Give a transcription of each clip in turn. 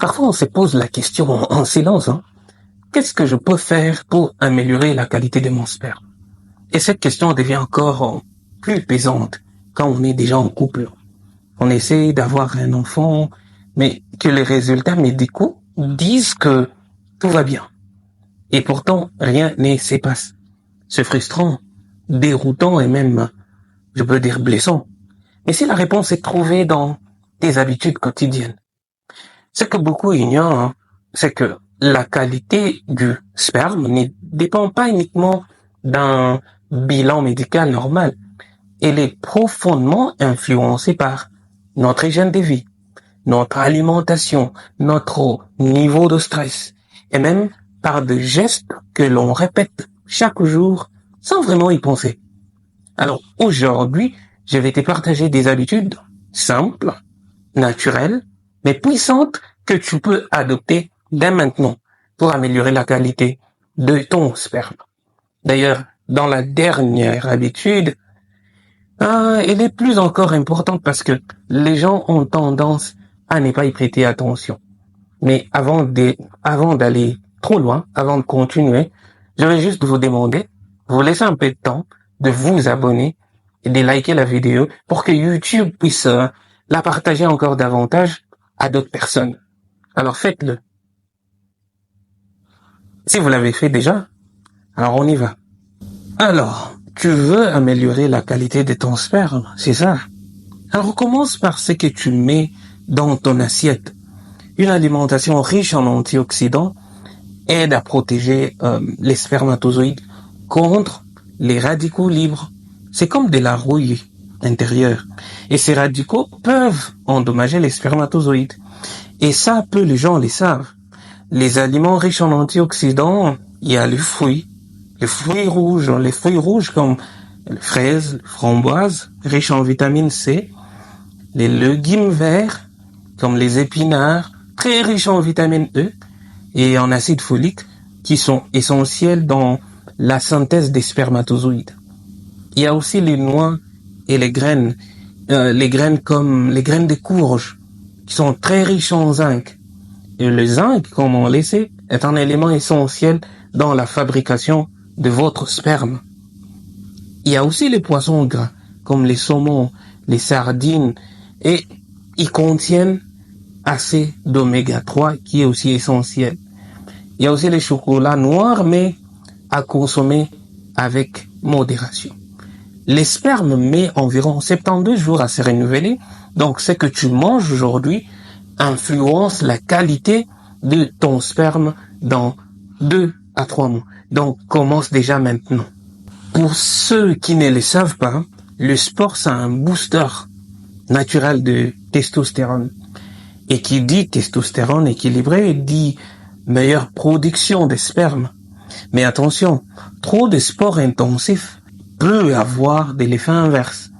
Parfois, on se pose la question en silence, hein. Qu'est-ce que je peux faire pour améliorer la qualité de mon sperme? Et cette question devient encore plus pesante quand on est déjà en couple. On essaie d'avoir un enfant, mais que les résultats médicaux disent que tout va bien. Et pourtant, rien ne se passe. C'est frustrant, déroutant et même, je peux dire, blessant. Mais si la réponse est trouvée dans tes habitudes quotidiennes, ce que beaucoup ignorent, hein, c'est que la qualité du sperme ne dépend pas uniquement d'un bilan médical normal. Elle est profondément influencée par notre hygiène de vie, notre alimentation, notre niveau de stress, et même par des gestes que l'on répète chaque jour sans vraiment y penser. Alors aujourd'hui, je vais te partager des habitudes simples, naturelles, mais puissantes que tu peux adopter dès maintenant pour améliorer la qualité de ton sperme. D'ailleurs, dans la dernière habitude, elle est plus encore importante parce que les gens ont tendance à ne pas y prêter attention. Mais avant d'aller trop loin, avant de continuer, je vais juste vous demander, vous laisser un peu de temps, de vous abonner et de liker la vidéo pour que YouTube puisse la partager encore davantage à d'autres personnes. Alors faites-le. Si vous l'avez fait déjà, alors on y va. Alors, tu veux améliorer la qualité de ton sperme, c'est ça? Alors commence par ce que tu mets dans ton assiette. Une alimentation riche en antioxydants aide à protéger les spermatozoïdes contre les radicaux libres. C'est comme de la rouille intérieure. Et ces radicaux peuvent endommager les spermatozoïdes. Et ça, peu les gens le savent. Les aliments riches en antioxydants, il y a les fruits rouges comme les fraises, les framboises, riches en vitamine C, les légumes verts comme les épinards, très riches en vitamine E et en acide folique, qui sont essentiels dans la synthèse des spermatozoïdes. Il y a aussi les noix et les graines comme les graines de courge, qui sont très riches en zinc. Et le zinc, comme on le sait, est un élément essentiel dans la fabrication de votre sperme. Il y a aussi les poissons gras, comme les saumons, les sardines, et ils contiennent assez d'oméga 3, qui est aussi essentiel. Il y a aussi les chocolats noirs, mais à consommer avec modération. Les spermes met environ 72 jours à se renouveler, donc ce que tu manges aujourd'hui influence la qualité de ton sperme dans 2 à 3 mois. Donc commence déjà maintenant. Pour ceux qui ne le savent pas, le sport c'est un booster naturel de testostérone. Et qui dit testostérone équilibré dit meilleure production de sperme. Mais attention, trop de sport intensif peut avoir de l'effet inverse.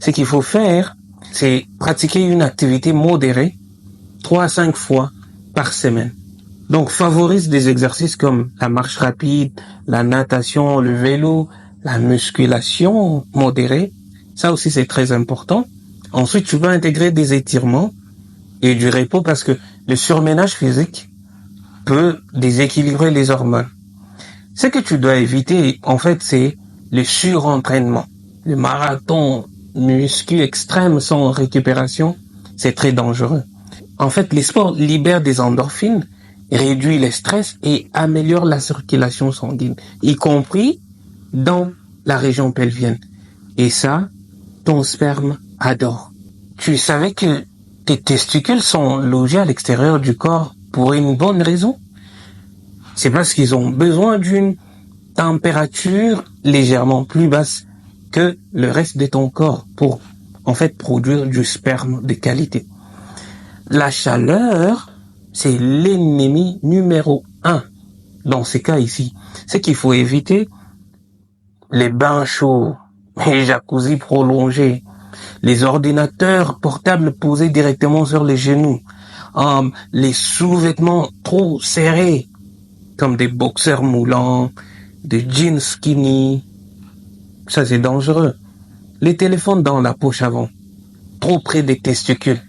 Ce qu'il faut faire, c'est pratiquer une activité modérée 3 à 5 fois par semaine. Donc favorise des exercices comme la marche rapide, la natation, le vélo, la musculation modérée. Ça aussi c'est très important. Ensuite, tu vas intégrer des étirements et du repos parce que le surménage physique peut déséquilibrer les hormones. Ce que tu dois éviter, en fait, c'est le surentraînement. Le marathon muscu extrême sans récupération, c'est très dangereux. En fait, les sports libèrent des endorphines, réduisent le stress et améliorent la circulation sanguine, y compris dans la région pelvienne. Et ça, ton sperme adore. Tu savais que tes testicules sont logés à l'extérieur du corps pour une bonne raison? C'est parce qu'ils ont besoin d'une température légèrement plus basse que le reste de ton corps pour, en fait, produire du sperme de qualité. La chaleur, c'est l'ennemi numéro 1 dans ces cas ici. C'est qu'il faut éviter les bains chauds, les jacuzzis prolongés, les ordinateurs portables posés directement sur les genoux, les sous-vêtements trop serrés, comme des boxers moulants, des jeans skinny. Ça, c'est dangereux. Les téléphones dans la poche avant, trop près des testicules.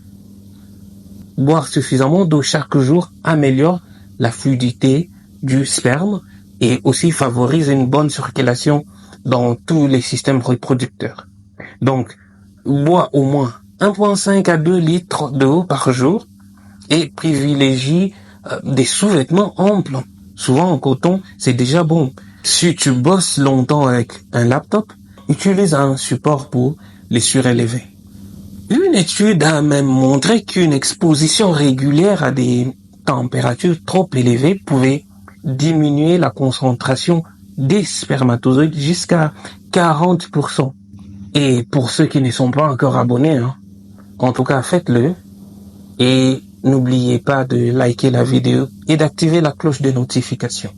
boire suffisamment d'eau chaque jour améliore la fluidité du sperme et aussi favorise une bonne circulation dans tous les systèmes reproducteurs. Donc, bois au moins 1,5 à 2 litres d'eau par jour et privilégie des sous-vêtements amples. Souvent en coton, c'est déjà bon. Si tu bosses longtemps avec un laptop, utilise un support pour les surélever. Une étude a même montré qu'une exposition régulière à des températures trop élevées pouvait diminuer la concentration des spermatozoïdes jusqu'à 40%. Et pour ceux qui ne sont pas encore abonnés, en tout cas faites-le. Et n'oubliez pas de liker la vidéo et d'activer la cloche de notification.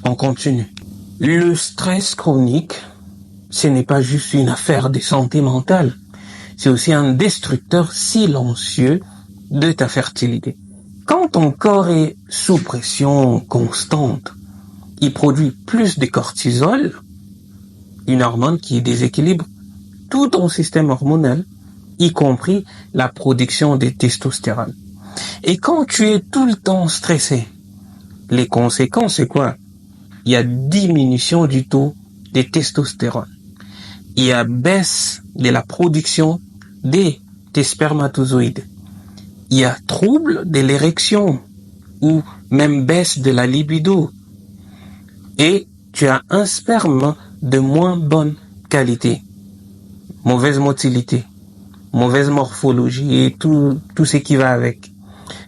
On continue. Le stress chronique, ce n'est pas juste une affaire de santé mentale. C'est aussi un destructeur silencieux de ta fertilité. Quand ton corps est sous pression constante, il produit plus de cortisol, une hormone qui déséquilibre tout ton système hormonal, y compris la production de testostérone. Et quand tu es tout le temps stressé, les conséquences, c'est quoi? Il y a diminution du taux de testostérone. Il y a baisse de la production des spermatozoïdes. Il y a trouble de l'érection ou même baisse de la libido. Et tu as un sperme de moins bonne qualité. Mauvaise motilité, mauvaise morphologie et tout ce qui va avec.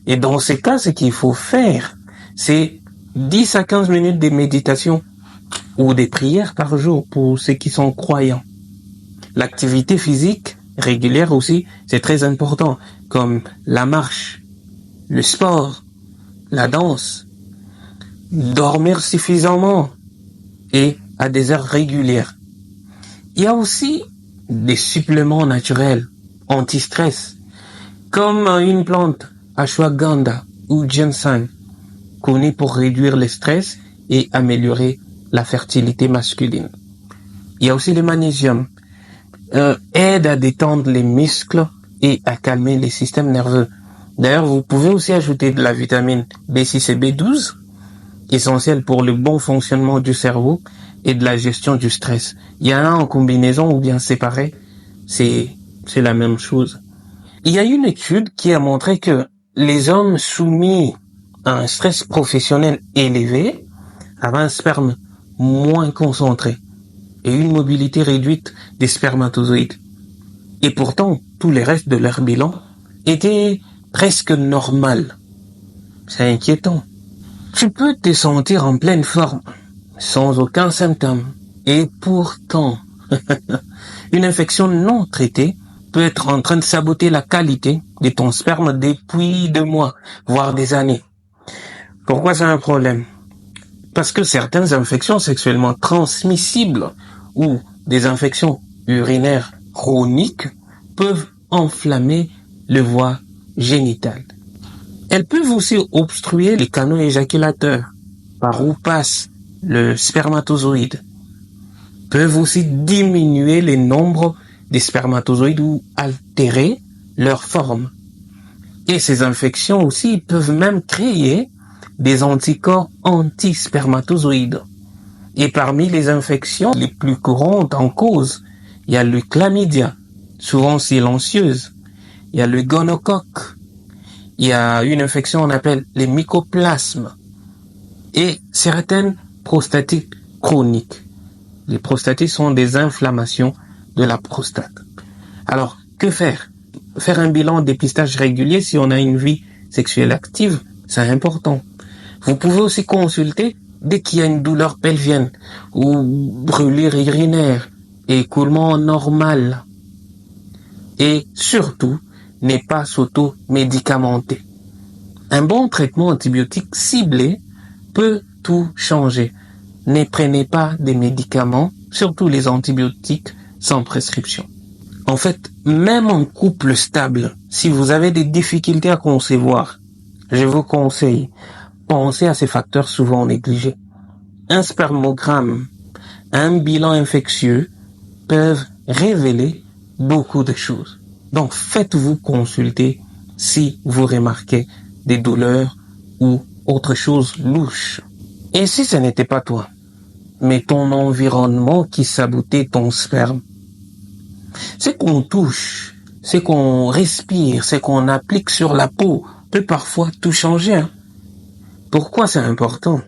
Et dans ces cas, ce qu'il faut faire, c'est 10 à 15 minutes de méditation ou des prières par jour pour ceux qui sont croyants. L'activité physique régulière aussi, c'est très important, comme la marche, le sport, la danse, dormir suffisamment et à des heures régulières. Il y a aussi des suppléments naturels anti-stress, comme une plante ashwagandha ou ginseng, connue pour réduire le stress et améliorer la fertilité masculine. Il y a aussi le magnésium, aide à détendre les muscles et à calmer les systèmes nerveux. D'ailleurs, vous pouvez aussi ajouter de la vitamine B6 et B12, essentielle pour le bon fonctionnement du cerveau et de la gestion du stress. Il y en a en combinaison ou bien séparé, c'est la même chose. Il y a une étude qui a montré que les hommes soumis à un stress professionnel élevé avaient un sperme moins concentré et une mobilité réduite des spermatozoïdes. Et pourtant, tous les restes de leur bilan étaient presque normal. C'est inquiétant. Tu peux te sentir en pleine forme, sans aucun symptôme. Et pourtant, une infection non traitée peut être en train de saboter la qualité de ton sperme depuis 2 mois, voire des années. Pourquoi c'est un problème? Parce que certaines infections sexuellement transmissibles ou des infections urinaires chroniques peuvent enflammer les voies génitales. Elles peuvent aussi obstruer les canaux éjaculateurs par où passe le spermatozoïde. Peuvent aussi diminuer le nombre des spermatozoïdes ou altérer leur forme. Et ces infections aussi peuvent même créer des anticorps anti-spermatozoïdes. Et parmi les infections les plus courantes en cause, il y a le chlamydia, souvent silencieuse. Il y a le gonocoque. Il y a une infection qu'on appelle les mycoplasmes. Et certaines prostatites chroniques. Les prostatites sont des inflammations de la prostate. Alors, que faire? Faire un bilan de dépistage régulier si on a une vie sexuelle active, c'est important. Vous pouvez aussi consulter dès qu'il y a une douleur pelvienne ou brûlure urinaire et écoulement normal. Et surtout, ne pas s'auto-médicamenter. Un bon traitement antibiotique ciblé peut tout changer. Ne prenez pas des médicaments, surtout les antibiotiques, sans prescription. En fait, même en couple stable, si vous avez des difficultés à concevoir, je vous conseille, pensez à ces facteurs souvent négligés. Un spermogramme, un bilan infectieux peuvent révéler beaucoup de choses. Donc, faites-vous consulter si vous remarquez des douleurs ou autre chose louche. Et si ce n'était pas toi, mais ton environnement qui sabotait ton sperme? Ce qu'on touche, ce qu'on respire, ce qu'on applique sur la peau peut parfois tout changer. Hein? Pourquoi c'est important?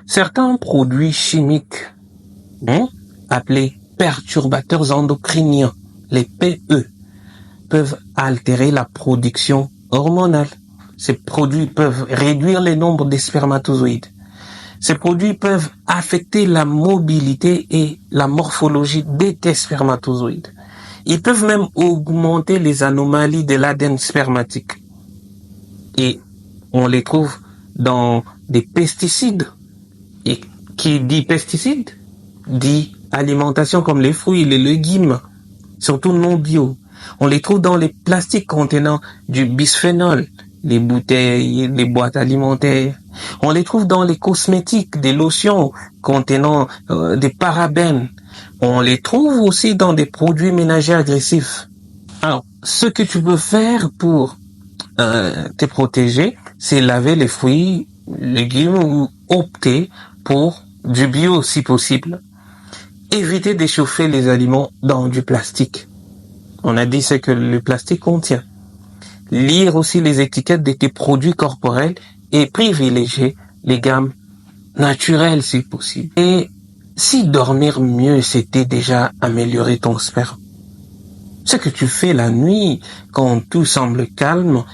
Certains produits chimiques, appelés perturbateurs endocriniens, les PE, peuvent altérer la production hormonale. Ces produits peuvent réduire le nombre de spermatozoïdes. Ces produits peuvent affecter la mobilité et la morphologie des spermatozoïdes. Ils peuvent même augmenter les anomalies de l'ADN spermatique. Et on les trouve dans des pesticides. Et qui dit pesticides, dit alimentation comme les fruits, les légumes, surtout non bio. On les trouve dans les plastiques contenant du bisphénol, les bouteilles, les boîtes alimentaires. On les trouve dans les cosmétiques, des lotions contenant des parabènes. On les trouve aussi dans des produits ménagers agressifs. Alors, ce que tu peux faire pour te protéger, c'est laver les fruits, légumes ou opter pour du bio si possible. Éviter d'échauffer les aliments dans du plastique. On a dit ce que le plastique contient. Lire aussi les étiquettes de tes produits corporels et privilégier les gammes naturelles si possible. Et si dormir mieux, c'était déjà améliorer ton sperme. Ce que tu fais la nuit, quand tout semble calme,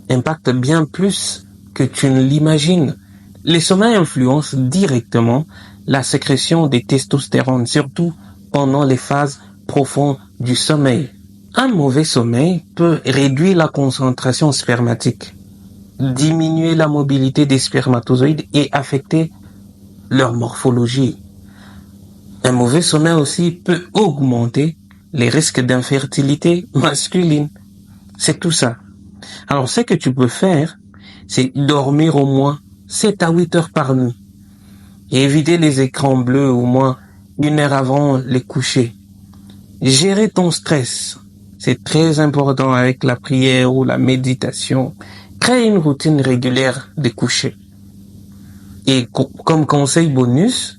impacte bien plus que tu ne l'imagines. Les sommeils influencent directement la sécrétion des testostérone, surtout pendant les phases profondes du sommeil. Un mauvais sommeil peut réduire la concentration spermatique, diminuer la mobilité des spermatozoïdes et affecter leur morphologie. Un mauvais sommeil aussi peut augmenter les risques d'infertilité masculine. C'est tout ça. Alors, ce que tu peux faire, c'est dormir au moins 7 à 8 heures par nuit et éviter les écrans bleus au moins 1 heure avant les coucher. Gérer ton stress, c'est très important avec la prière ou la méditation. Crée une routine régulière de coucher. Et comme conseil bonus,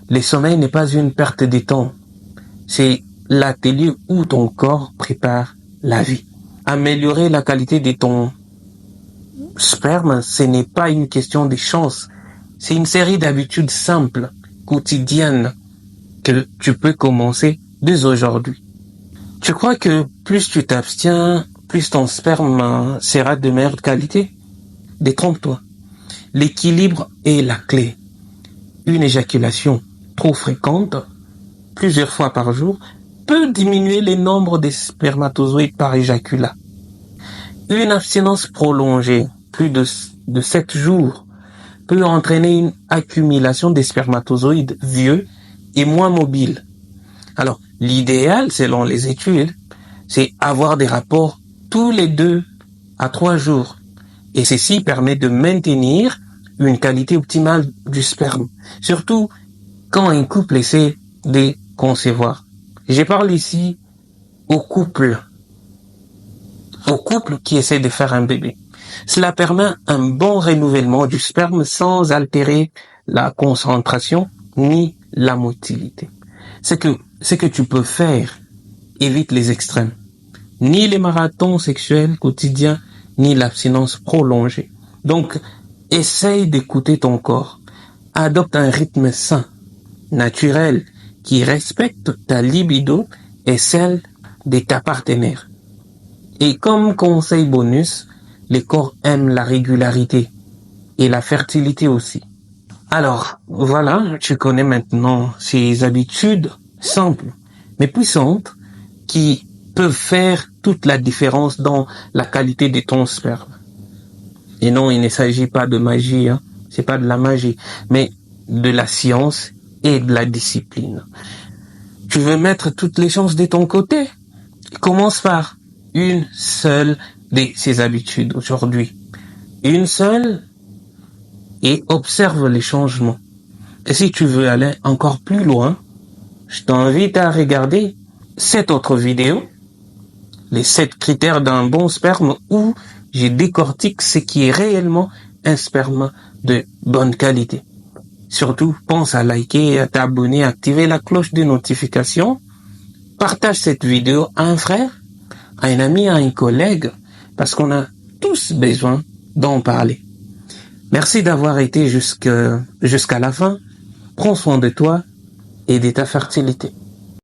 le sommeil n'est pas une perte de temps. C'est l'atelier où ton corps prépare la vie. Améliorer la qualité de ton sperme, ce n'est pas une question de chance. C'est une série d'habitudes simples, quotidiennes, que tu peux commencer dès aujourd'hui. Tu crois que plus tu t'abstiens, plus ton sperme sera de meilleure qualité? Détrompe-toi. L'équilibre est la clé. Une éjaculation trop fréquente, plusieurs fois par jour, peut diminuer le nombre de spermatozoïdes par éjaculat. Une abstinence prolongée, plus de 7 jours, peut entraîner une accumulation des spermatozoïdes vieux et moins mobiles. Alors, l'idéal, selon les études, c'est avoir des rapports tous les 2 à 3 jours. Et ceci permet de maintenir une qualité optimale du sperme. Surtout quand un couple essaie de concevoir. Je parle ici aux couples qui essaient de faire un bébé. Cela permet un bon renouvellement du sperme sans altérer la concentration ni la motilité. Ce que tu peux faire évite les extrêmes. Ni les marathons sexuels quotidiens, ni l'abstinence prolongée. Donc, essaye d'écouter ton corps. Adopte un rythme sain, naturel, qui respecte ta libido et celle de ta partenaire. Et comme conseil bonus, le corps aime la régularité et la fertilité aussi. Alors, voilà, tu connais maintenant ces habitudes simples, mais puissantes, qui peuvent faire toute la différence dans la qualité de ton sperme. Et non, il ne s'agit pas de magie, c'est pas de la magie, mais de la science et de la discipline. Tu veux mettre toutes les chances de ton côté? Commence par une seule de ces habitudes aujourd'hui. Une seule, et observe les changements. Et si tu veux aller encore plus loin, je t'invite à regarder cette autre vidéo, les 7 critères d'un bon sperme où je décortique ce qui est réellement un sperme de bonne qualité. Surtout, pense à liker, à t'abonner, à activer la cloche de notification. Partage cette vidéo à un frère, à un ami, à un collègue, parce qu'on a tous besoin d'en parler. Merci d'avoir été jusqu'à la fin. Prends soin de toi et de ta fertilité.